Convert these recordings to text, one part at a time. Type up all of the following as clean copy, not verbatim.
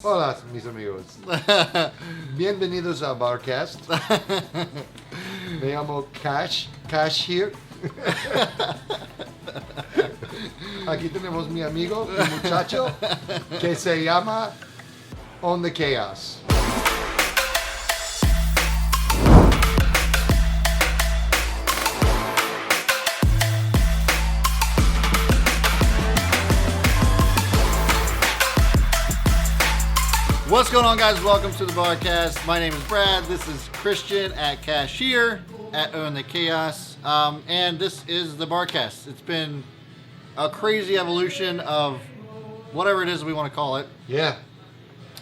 Hola, mis amigos. Bienvenidos a Barcast. Me llamo Cash here. Aquí tenemos mi amigo, mi muchacho, que se llama On the Chaos. What's going on, guys? Welcome to the Barcast. My name is Brad. This is Christian at Cashier at Own the Chaos. And this is the Barcast. It's been a crazy evolution of whatever it is we want to call it. Yeah.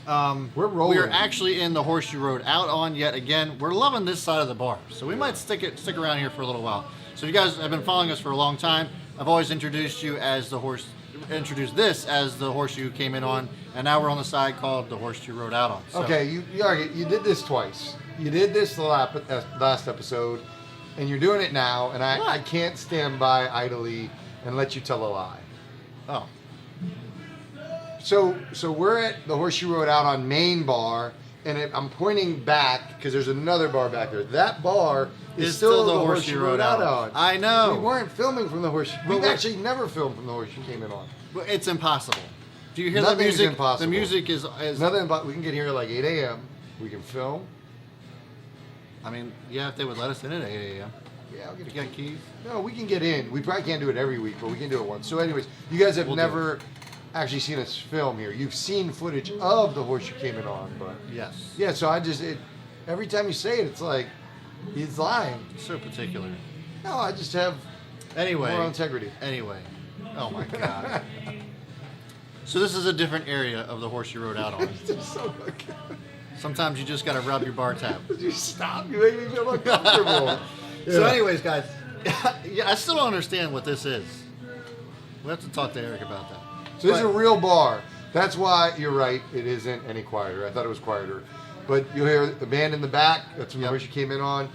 We're rolling. We're actually in the Horseshoe Road out on yet again. We're loving this side of the bar, so we might stick around here for a little while. So if you guys have been following us for a long time, I've always introduced this as the Horseshoe came in on, and now we're on the side called the Horseshoe Road out on. So. Okay, you did this twice. You did this the last episode, and you're doing it now, and I can't stand by idly and let you tell a lie. Oh. So we're at the Horseshoe Road out on Main Bar, and I'm pointing back because there's another bar back there. That bar is still the Horseshoe Road out on. I know. We weren't filming from the Horseshoe. We've actually never filmed from the Horseshoe came in on. But it's impossible. Do you hear Nothing's the music? Impossible. The music is nothing. But we can get here at like 8 a.m. We can film. I mean, yeah, if they would let us in at 8 a.m. Yeah, I'll get You got keys? No, we can get in. We probably can't do it every week, but we can do it once. So, anyways, you guys have never actually seen us film here. You've seen footage of the Horseshoe came in on, but Yes. yeah. So every time you say it, it's like he's lying. So particular. No, I just have moral integrity. Anyway. Oh my God. So this is a different area of the Horseshoe Road out on. It's just so fucking. Sometimes you just got to rub your bar tab. Would you stop? You make me feel uncomfortable. So anyways, guys, yeah, I still don't understand what this is. We have to talk to Eric about that. So this is a real bar. That's why you're right. It isn't any quieter. I thought it was quieter. But you'll hear the band in the back. That's when the Horseshoe came in on.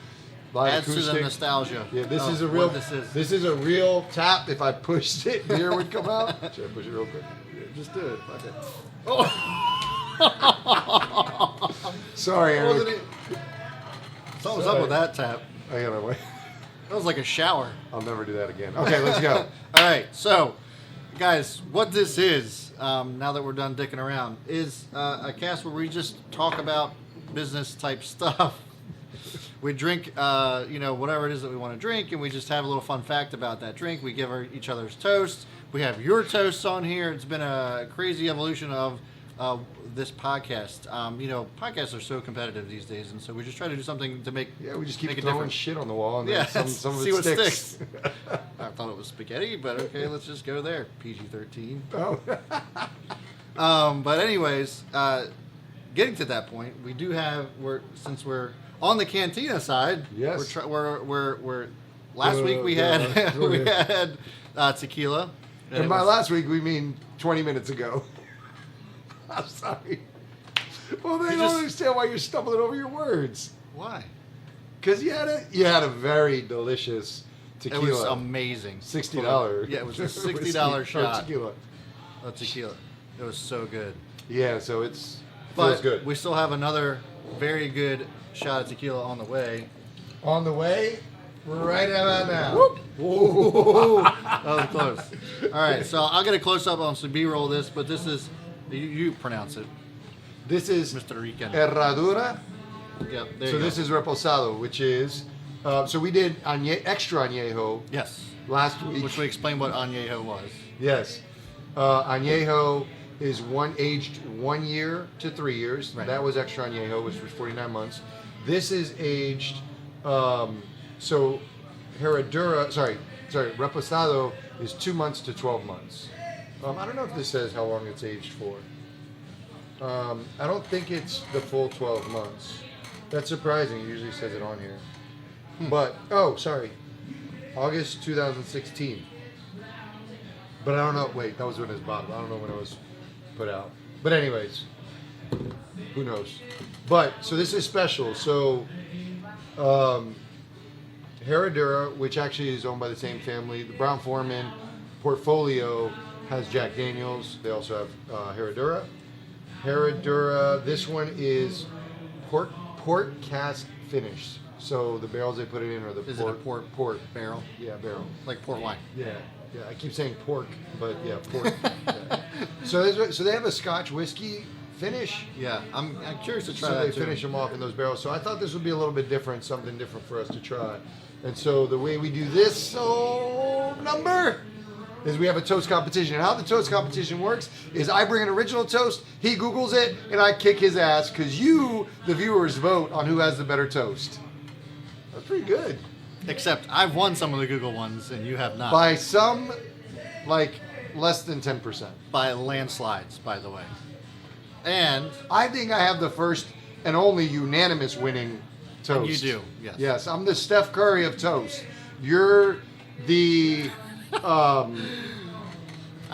Live Adds acoustic. to the nostalgia. Yeah, this is a real. This is a real tap. If I pushed it, beer would come out. Should I push it real quick? Yeah, just do it. Fuck it. Oh. Sorry, Eric. Something's up with that tap. I got away. That was like a shower. I'll never do that again. Okay, let's go. All right, so guys, what this is, now that we're done dicking around, is a cast where we just talk about business type stuff. We drink, whatever it is that we want to drink, and we just have a little fun fact about that drink. We give each other's toasts. We have your toasts on here. It's been a crazy evolution of this podcast. Podcasts are so competitive these days, and so we just try to do something to make we just keep make throwing shit on the wall, and then some of see it what sticks. I thought it was spaghetti, but okay, let's just go there. PG-13. Oh. But anyways, getting to that point, we do have since we're on the Cantina side. Yes. We're last week we had we had tequila. And by last week we mean 20 minutes ago. I'm sorry. Well, they don't understand why you're stumbling over your words. Why? Because you had a very delicious tequila. It was amazing. $60. Yeah, it was a $60 shot. Tequila. Of tequila. It was so good. Yeah, so feels good. We still have another very good shot of tequila on the way. On the way, right about now. Whoop. Whoa. That was close. All right, so I'll get a close up on some B-roll of this, but this is, you pronounce it. This is Mr. Rican. Herradura. Yep, So this is Reposado, which is, so we did extra añejo. Yes. Last week. Which we explained what añejo was. Yes. Añejo is aged 1 year to 3 years. Right. That was extra añejo, which was 49 months. This is aged, so Reposado is 2 months to 12 months. I don't know if this says how long it's aged for. I don't think it's the full 12 months. That's surprising. It usually says it on here. But, August 2016. But I don't know. Wait, that was when it was bottled. I don't know when it was put out. But anyways, who knows? But, so this is special. So, Herradura, which actually is owned by the same family, the Brown Foreman portfolio has Jack Daniels. They also have Herradura. Herradura. This one is port cast finish. So the barrels they put it in are the Is port. it a port barrel? Yeah, barrel. Like port wine. Yeah. I keep saying pork, but yeah, port. Yeah. So they have a Scotch whiskey finish. Yeah, I'm curious to try So that they too. finish them off in those barrels. So I thought this would be a little bit different, something different for us to try. And so the way we do this number is we have a toast competition. And how the toast competition works is I bring an original toast, he Googles it, and I kick his ass because you, the viewers, vote on who has the better toast. That's pretty good. Except I've won some of the Google ones and you have not. By some, like, less than 10%. By landslides, by the way. And I think I have the first and only unanimous winning toast. you do, yes. Yes, I'm the Steph Curry of toast. You're the, I'm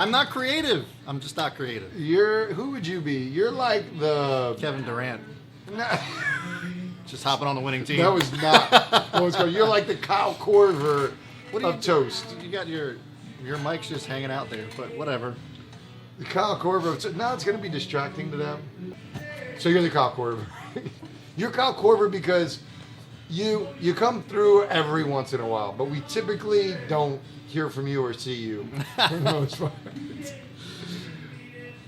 not creative. I'm just not creative. who would you be? You're like the, Kevin Durant. Just hopping on the winning team. that was not what was going. You're like the Kyle Korver of toast. You got your mic's just hanging out there, but whatever. The Kyle Korver of now it's going to be distracting to them. So you're the Kyle Korver. You're Kyle Korver because you come through every once in a while, but we typically don't hear from you or see you. For the most part.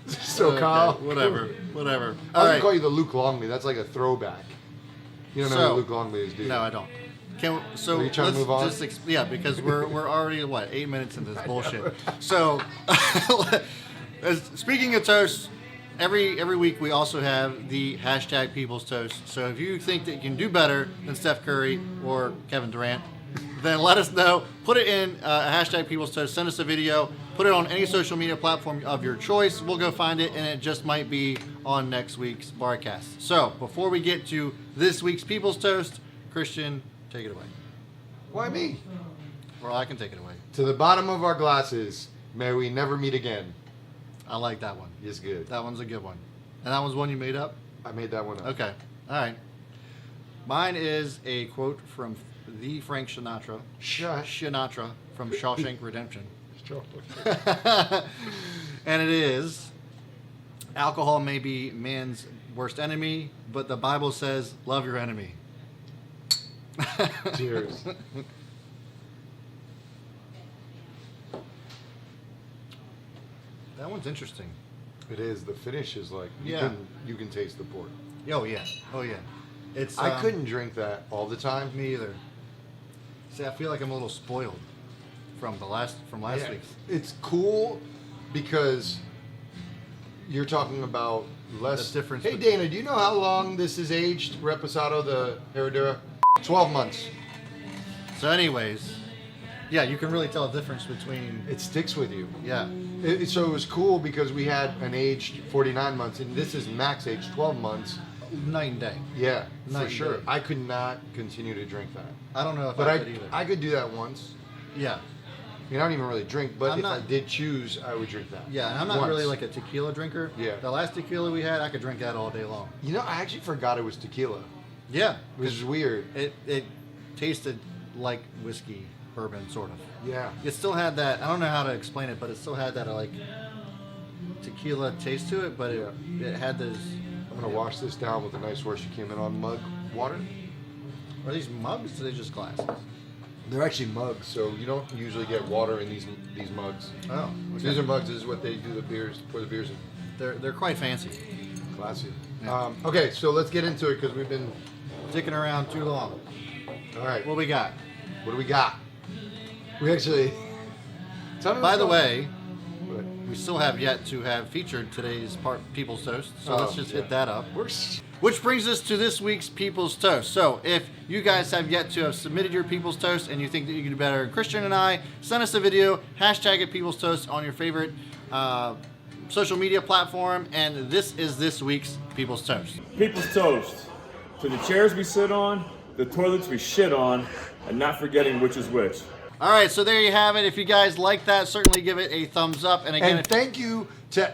So Okay, Kyle, whatever. I All was gonna right. call you the Luke Longley. That's like a throwback. You don't know So- who Luke Longley is, do you? No, I don't. So Are you trying to let's move on? just because we're already 8 minutes into this bullshit. So speaking of toast, every week we also have the hashtag People's Toast. So if you think that you can do better than Steph Curry or Kevin Durant, then let us know. Put it in hashtag People's Toast. Send us a video. Put it on any social media platform of your choice. We'll go find it, and it just might be on next week's Barcast. So before we get to this week's People's Toast, Christian, take it away. Why me? Well, I can take it away. To the bottom of our glasses, may we never meet again. I like that one. Yes, good. That one's a good one. And that one's one you made up? I made that one up. Okay. All right. Mine is a quote from the Frank Sinatra. Shush. Sinatra from Shawshank Redemption. Sure. And it is, alcohol may be man's worst enemy, but the Bible says, love your enemy. Cheers. That one's interesting. It is. The finish is like Yeah. You can taste the port. Oh yeah. Oh yeah. It's. I couldn't drink that all the time. Me either. See, I feel like I'm a little spoiled from last Yeah. week's. It's cool because you're talking about less The difference Hey between- Dana, do you know how long this is aged? Reposado, the Herradura? 12 months. So, anyways, yeah, you can really tell a difference between. It sticks with you. Yeah. So it was cool because we had an aged 49 months, and this is max age 12 months. Night and day. Yeah, Night for and sure. day. I could not continue to drink that. I don't know if But I could either. I could do that once. Yeah. I mean, I don't even really drink, but I'm if I not- did choose, I would drink that. Yeah, and I'm not Once. really like a tequila drinker. Yeah. The last tequila we had, I could drink that all day long. You know, I actually forgot it was tequila, Yeah. which is weird. It tasted like whiskey, bourbon, sort of. Yeah. It still had that. I don't know how to explain it, but it still had that like tequila taste to it. But it had those. I'm gonna wash this down with a nice horse you came in on mug water. Are these mugs? Or are they just glasses? They're actually mugs, so you don't usually get water in these mugs. Oh, These are mugs. This is what they do the beers, pour the beers in. they're quite fancy. Classy. Yeah. Okay, so let's get into it because we've been. Sticking around too long. All right. What we got? What do we got? We actually. Tell me By what's the going- way, What? we still have yet to have featured today's People's Toast, so let's just yeah. hit that up. We're Which brings us to this week's People's Toast. So if you guys have yet to have submitted your People's Toast and you think that you can do better than Christian and I, send us a video, hashtag it People's Toast on your favorite social media platform, and this is this week's People's Toast. People's toast. To the chairs we sit on, the toilets we shit on, and not forgetting which is which. All right, so there you have it. If you guys like that, certainly give it a thumbs up. And again, And thank you to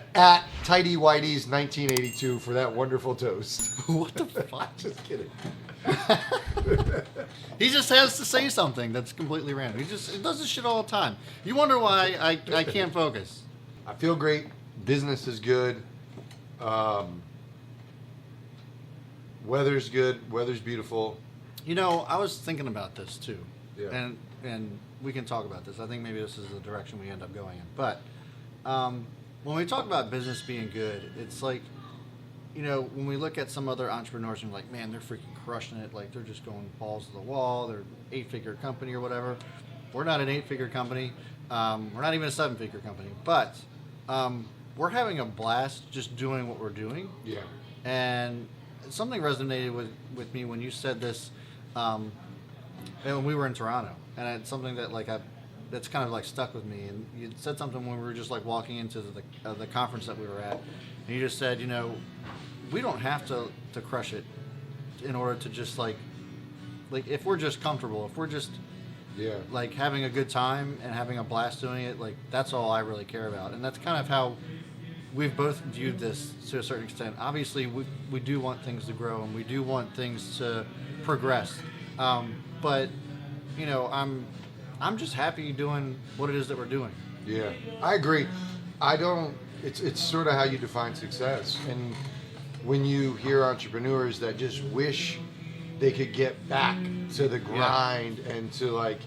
Tidy Whitey's 1982 for that wonderful toast. what the fuck? Just kidding. He just has to say something that's completely random. He does this shit all the time. You wonder why I can't focus. I feel great. Business is good. Weather's good. Weather's beautiful. You know, I was thinking about this too, Yeah. and we can talk about this. I think maybe this is the direction we end up going in. But when we talk about business being good, it's like, you know, when we look at some other entrepreneurs and we're like, man, they're freaking crushing it. Like, they're just going balls to the wall. They're an 8-figure company or whatever. We're not an 8-figure company. We're not even a 7-figure company. But we're having a blast just doing what we're doing. Yeah. And something resonated with me when you said this, and when we were in Toronto. And it's something that that's kind of like stuck with me. And you said something when we were just like walking into the conference that we were at. And you just said, you know, we don't have to crush it in order to just like if we're just comfortable, if we're just like having a good time and having a blast doing it, like that's all I really care about. And that's kind of how we've both viewed this to a certain extent. Obviously, we do want things to grow and we do want things to progress. But you know, I'm just happy doing what it is that we're doing. Yeah, I agree. I don't. It's sort of how you define success. And when you hear entrepreneurs that just wish they could get back to the grind and to like,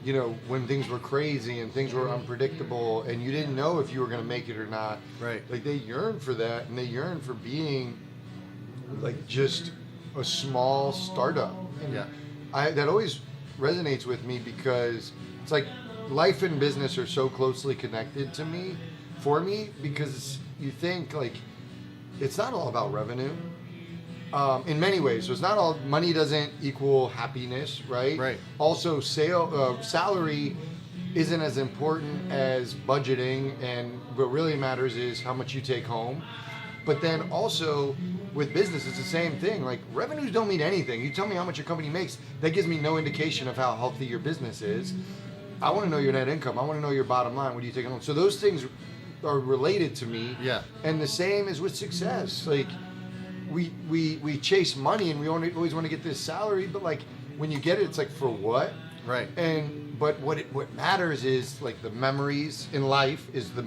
you know, when things were crazy and things were unpredictable and you didn't know if you were going to make it or not. Right. Like they yearn for that, and they yearn for being like just a small startup. And that always resonates with me because it's like life and business are so closely connected to me, because you think like it's not all about revenue. In many ways, so it's not all money doesn't equal happiness, right? Right. Also, salary isn't as important as budgeting, and what really matters is how much you take home. But then also with business, it's the same thing. Like revenues don't mean anything. You tell me how much your company makes, that gives me no indication of how healthy your business is. I want to know your net income. I want to know your bottom line. What do you take home? So those things are related to me. Yeah. And the same is with success. Like we chase money and we always want to get this salary, but like when you get it, it's like for what? Right. But what matters is like the memories in life, is the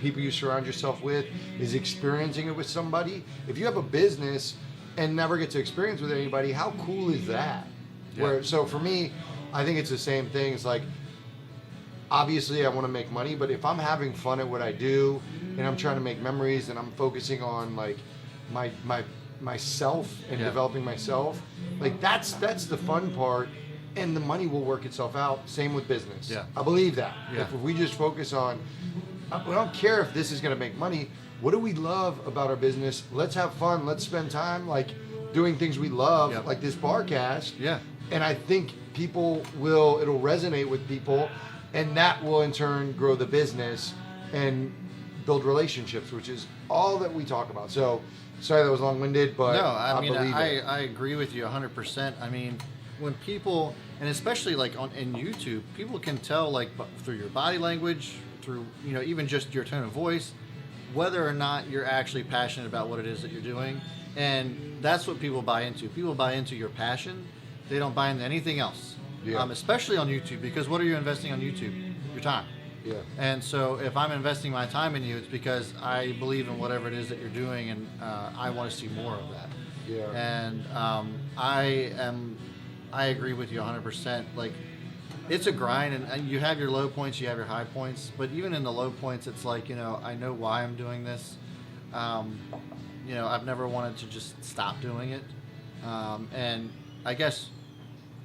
people you surround yourself with, is experiencing it with somebody. If you have a business and never get to experience with anybody, how cool is that? Yeah. So for me, I think it's the same thing. It's like, obviously I want to make money, but if I'm having fun at what I do and I'm trying to make memories and I'm focusing on like myself and developing myself, like that's the fun part, and the money will work itself out. Same with business. Yeah. I believe that. Yeah. If we just focus on, we don't care if this is going to make money. What do we love about our business? Let's have fun. Let's spend time like doing things we love, like this Barcast. Yeah. And I think it'll resonate with people, and that will in turn grow the business and build relationships, which is all that we talk about. So, sorry that was long-winded, but no, I mean, believe it. I agree with you 100%. I mean, when people, and especially like in YouTube, people can tell like through your body language, through, you know, even just your tone of voice, whether or not you're actually passionate about what it is that you're doing. And that's what people buy into. People buy into your passion. They don't buy into anything else. Yeah. Especially on YouTube, because what are you investing on YouTube? Your time. Yeah. And so if I'm investing my time in you, it's because I believe in whatever it is that you're doing, and I want to see more of that. Yeah. And I agree with you 100%. Like, it's a grind, and you have your low points, you have your high points, but even in the low points, it's like, you know, I know why I'm doing this. You know, I've never wanted to just stop doing it. And I guess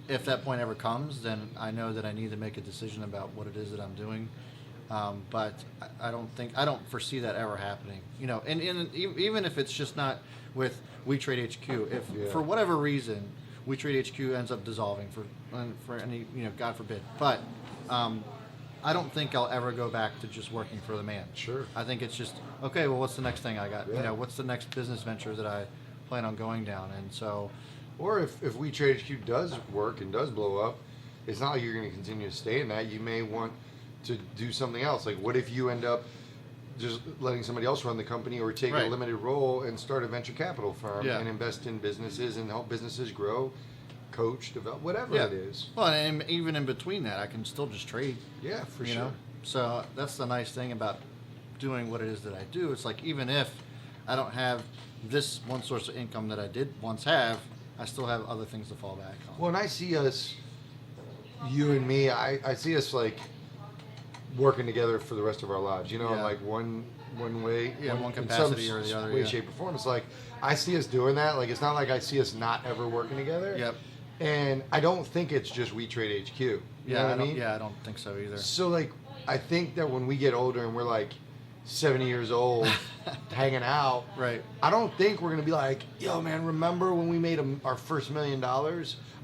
if that point ever comes, then I know that I need to make a decision about what it is that I'm doing. But I don't foresee that ever happening. You know, and even if it's just not with We Trade HQ, if for whatever reason We Trade HQ ends up dissolving for any, you know, God forbid. But I don't think I'll ever go back to just working for the man. Sure. I think it's just, okay, well, what's the next thing I got? Yeah. You know, what's the next business venture that I plan on going down? And so, Or if We Trade HQ does work and does blow up, it's not like you're going to continue to stay in that. You may want to do something else. Like, what if you end up just letting somebody else run the company, or take a limited role and start a venture capital firm and invest in businesses and help businesses grow, coach, develop, whatever it is. Well, and even in between that, I can still just trade. Yeah, for you sure. know? So that's the nice thing about doing what it is that I do. It's like, even if I don't have this one source of income that I did once have. I still have other things to fall back on. Well, and I see us, you and me, I see us like working together for the rest of our lives. You know, in Yeah. like one way, Yeah, one in capacity some or the other, way, yeah. shape, or form. It's like I see us doing that. Like it's not like I see us not ever working together. Yep. And I don't think it's just We Trade HQ. You know what I mean? Yeah, I don't think so either. So like, I think that when we get older and we're like 70 years old, hanging out, Right. I don't think we're gonna be like, yo, man, remember when we made our first $1 million?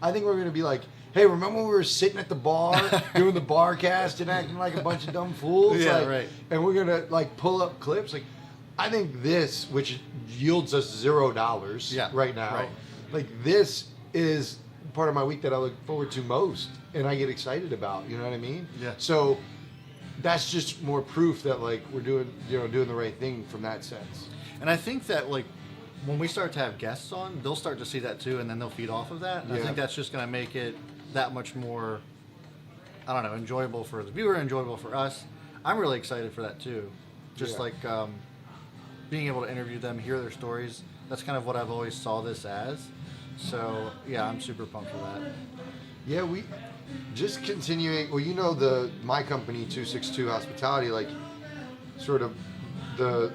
I think we're gonna be like, hey, remember when we were sitting at the bar doing the Barcast and acting like a bunch of dumb fools? Yeah, Like, right. And we're gonna like pull up clips. Like, I think this, which yields us $0 Yeah, right now, right. like this is part of my week that I look forward to most and I get excited about. You know what I mean? Yeah. So that's just more proof that like we're doing the right thing from that sense. And I think that like when we start to have guests on, they'll start to see that too, and then they'll feed off of that. And I Yeah. think that's just going to make it that much more, I don't know, enjoyable for the viewer, enjoyable for us. I'm really excited for that too. Just Yeah. like being able to interview them, hear their stories. That's kind of what I've always saw this as. So yeah, I'm super pumped for that. Yeah, we just continuing. Well, my company 262 Hospitality, like sort of the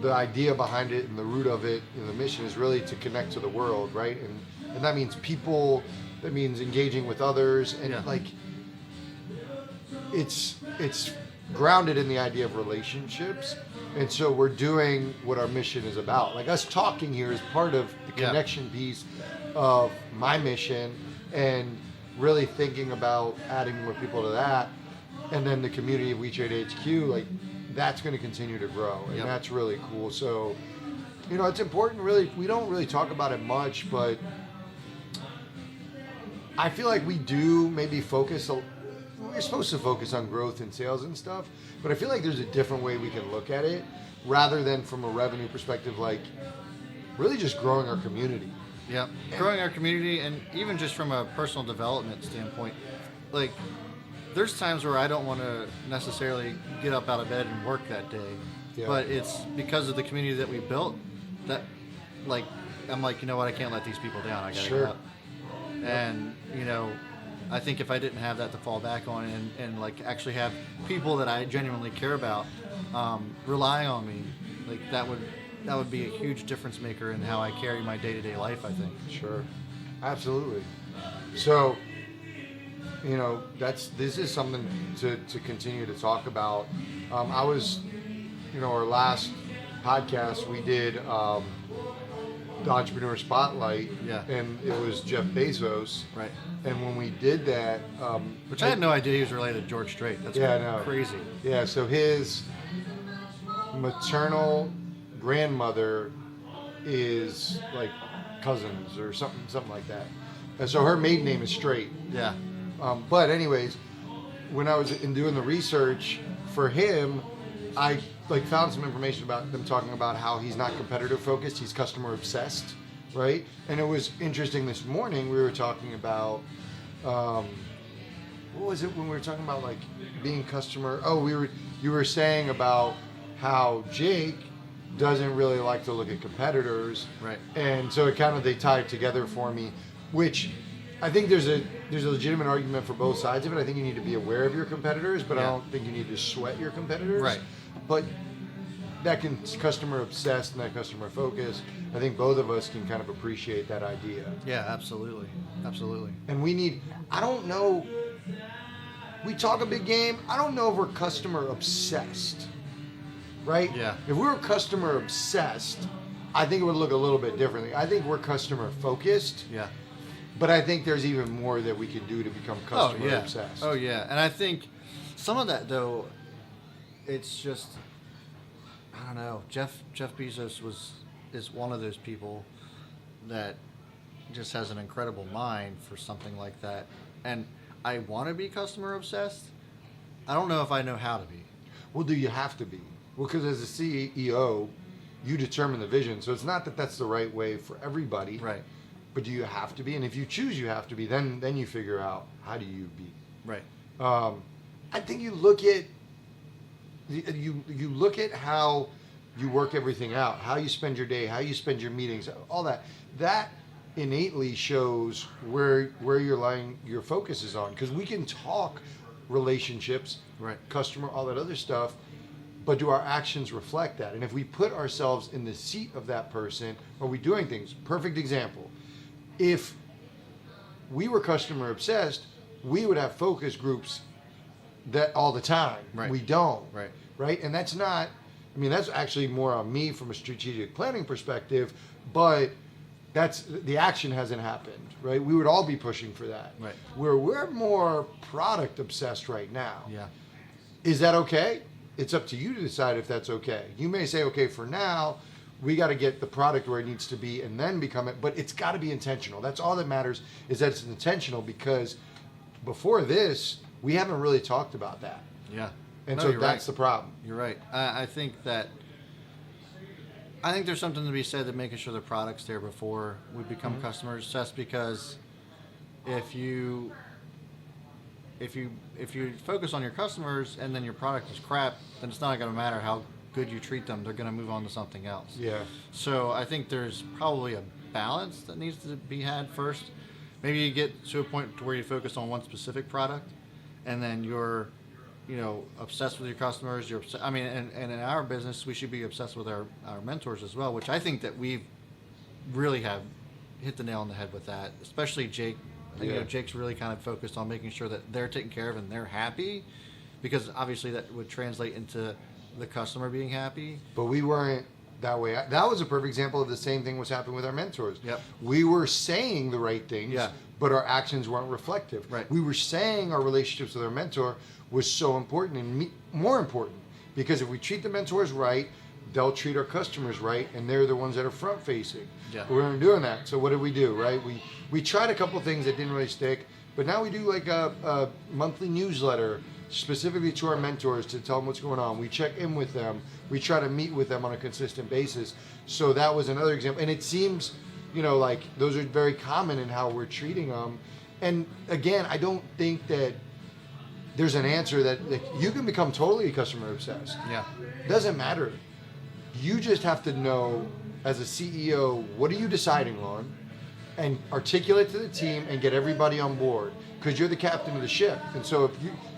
idea behind it and the root of it and the mission is really to connect to the world, right? And that means people. That means engaging with others, and Yeah. like it's grounded in the idea of relationships. And so we're doing what our mission is about. Like us talking here is part of the Yeah. connection piece of my mission, and really thinking about adding more people to that. And then the community of We Trade HQ, like that's going to continue to grow, and Yep. that's really cool. So, it's important. Really, we don't really talk about it much, but I feel like we do maybe focus. We're supposed to focus on growth and sales and stuff, but I feel like there's a different way we can look at it, rather than from a revenue perspective, like really just growing our community. Yeah, growing our community, and even just from a personal development standpoint, like there's times where I don't want to necessarily get up out of bed and work that day, Yeah. but it's because of the community that we built that, like, I'm like, you know what, I can't let these people down. I gotta Sure. get up. And I think if I didn't have that to fall back on, and like actually have people that I genuinely care about rely on me, like that would be a huge difference maker in how I carry my day-to-day life, I think. Sure, absolutely. So, this is something to continue to talk about. I was, our last podcast we did the Entrepreneur Spotlight, Yeah. and it was Jeff Bezos, Right. and when we did that, Which I had no idea he was related to George Strait. That's Yeah, I know. crazy. Yeah, so his maternal grandmother is like cousins or something like that. And so her maiden name is Strait. Yeah. But anyways, when I was doing the research for him, I found some information about them talking about how he's not competitor focused, he's customer obsessed, right? And it was interesting this morning we were talking about what was it when we were talking about like being customer? Oh, you were saying about how Jake doesn't really like to look at competitors, Right. And so they tied together for me, which I think there's a legitimate argument for both sides of it. I think you need to be aware of your competitors, but I Yeah. don't think you need to sweat your competitors. Right. But that customer obsessed and that customer focused, I think both of us can kind of appreciate that idea. Yeah, absolutely. Absolutely. And I don't know, we talk a big game. I don't know if we're customer obsessed, right? Yeah. If we were customer obsessed, I think it would look a little bit differently. I think we're customer focused, Yeah. but I think there's even more that we can do to become customer oh, yeah. obsessed. Oh, yeah. And I think some of that, though, it's just, I don't know. Jeff Bezos is one of those people that just has an incredible mind for something like that. And I want to be customer obsessed. I don't know if I know how to be. Well, do you have to be? Well, because as a CEO, you determine the vision. So it's not that that's the right way for everybody. Right. But do you have to be? And if you choose you have to be, then you figure out how do you be. Right. I think you look at how you work everything out, how you spend your day, how you spend your meetings, all that. That innately shows where your focus is on. Because we can talk relationships, Right. customer, all that other stuff, but do our actions reflect that? And if we put ourselves in the seat of that person, are we doing things? Perfect example. If we were customer obsessed, we would have focus groups that all the time. Right. We don't. Right. Right? And that's not, I mean, that's actually more on me from a strategic planning perspective, but the action hasn't happened, right? We would all be pushing for that. Right. Where we're more product obsessed right now. Yeah. Is that okay? It's up to you to decide if that's okay. You may say, okay, for now, we got to get the product where it needs to be and then become it, but it's got to be intentional. That's all that matters, is that it's intentional, because before this, we haven't really talked about that. Yeah. And No, so you're that's right. the problem. You're right. I think there's something to be said to making sure the product's there before we become customer obsessed, because if you focus on your customers and then your product is crap, then it's not going to matter how good you treat them. They're going to move on to something else. Yeah. So I think there's probably a balance that needs to be had first. Maybe you get to a point to where you focus on one specific product, and then you're, obsessed with your customers. And in our business, we should be obsessed with our mentors as well, which I think that we really have hit the nail on the head with that. Especially Jake. Yeah. Jake's really kind of focused on making sure that they're taken care of and they're happy, because obviously that would translate into the customer being happy. But we weren't that way. That was a perfect example of the same thing was happening with our mentors. Yep. We were saying the right things, Yeah. but our actions weren't reflective. Right. We were saying our relationships with our mentor was so important and more important, because if we treat the mentors right, they'll treat our customers right, and they're the ones that are front facing. Yeah. We weren't doing that. So what did we do, right? We tried a couple things that didn't really stick, but now we do like a monthly newsletter specifically to our mentors to tell them what's going on. We check in with them. We try to meet with them on a consistent basis. So that was another example. And it seems, like those are very common in how we're treating them. And again, I don't think that there's an answer that you can become totally customer obsessed. Yeah. Doesn't matter. You just have to know, as a CEO, what are you deciding on, and articulate to the team and get everybody on board, because you're the captain of the ship. And so if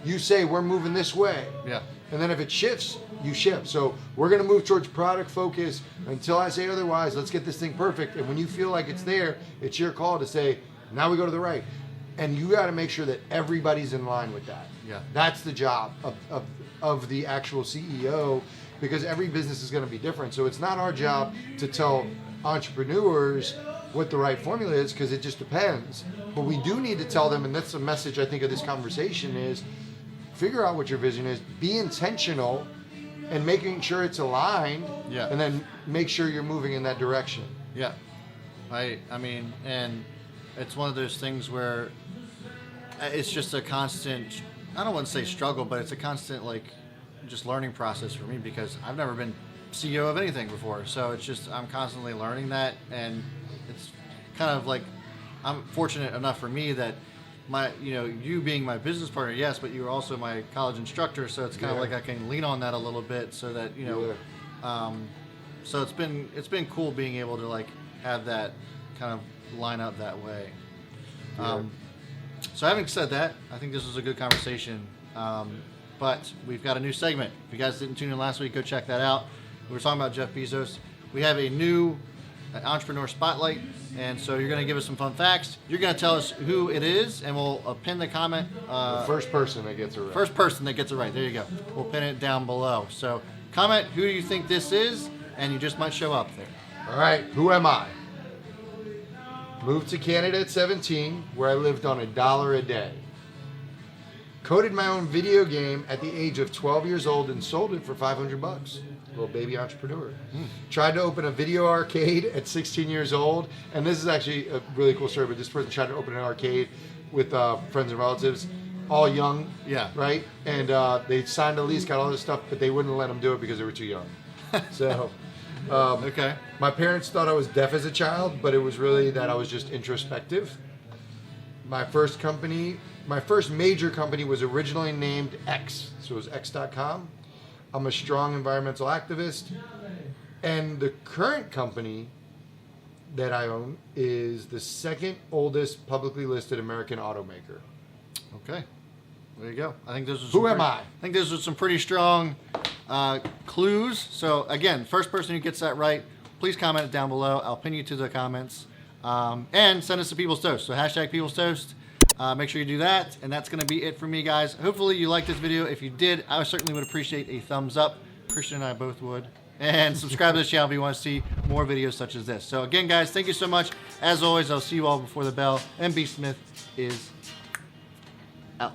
you say we're moving this way, Yeah. and then if it shifts, you shift. So we're going to move towards product focus until I say otherwise. Let's get this thing perfect. And when you feel like it's there, it's your call to say, now we go to the right. And you got to make sure that everybody's in line with that. Yeah. That's the job of the actual CEO, because every business is going to be different. So it's not our job to tell entrepreneurs what the right formula is, because it just depends. But we do need to tell them, and that's the message I think of this conversation, is figure out what your vision is, be intentional, and making sure it's aligned, Yeah. and then make sure you're moving in that direction. Yeah. I mean, and it's one of those things where it's just a constant, I don't want to say struggle, but it's a constant, just learning process for me, because I've never been CEO of anything before. So it's just, I'm constantly learning that, and it's kind of like, I'm fortunate enough for me that you being my business partner, yes, but you're also my college instructor, so it's kind of Yeah. like I can lean on that a little bit, so that so it's been cool being able to have that kind of line up that way. Yeah. So having said that, I think this was a good conversation, but we've got a new segment. If you guys didn't tune in last week, go check that out. We were talking about Jeff Bezos. We have a new entrepreneur spotlight, and so you're going to give us some fun facts. You're going to tell us who it is, and we'll pin the comment. The first person that gets it right. First person that gets it right. There you go. We'll pin it down below. So comment who you think this is, and you just might show up there. All right, who am I? Moved to Canada at 17, where I lived on $1 a day. Coded my own video game at the age of 12 years old and sold it for $500. Little baby entrepreneur. Tried to open a video arcade at 16 years old, and this is actually a really cool story, but this person tried to open an arcade with friends and relatives, all young, Yeah. right? And they signed a lease, got all this stuff, but they wouldn't let them do it because they were too young. So Okay. my parents thought I was deaf as a child, but it was really that I was just introspective. My first major company was originally named X, so it was X.com. I'm a strong environmental activist. And the current company that I own is the second oldest publicly listed American automaker. Okay. There you go. I think those are Who am I? I think those are some pretty strong clues. So again, first person who gets that right, please comment it down below. I'll pin you to the comments. And send us a People's Toast. So hashtag People's Toast. Make sure you do that. And that's going to be it for me, guys. Hopefully you liked this video. If you did, I certainly would appreciate a thumbs up. Christian and I both would. And subscribe to the channel if you want to see more videos such as this. So again, guys, thank you so much. As always, I'll see you all before the bell. MB Smith is out.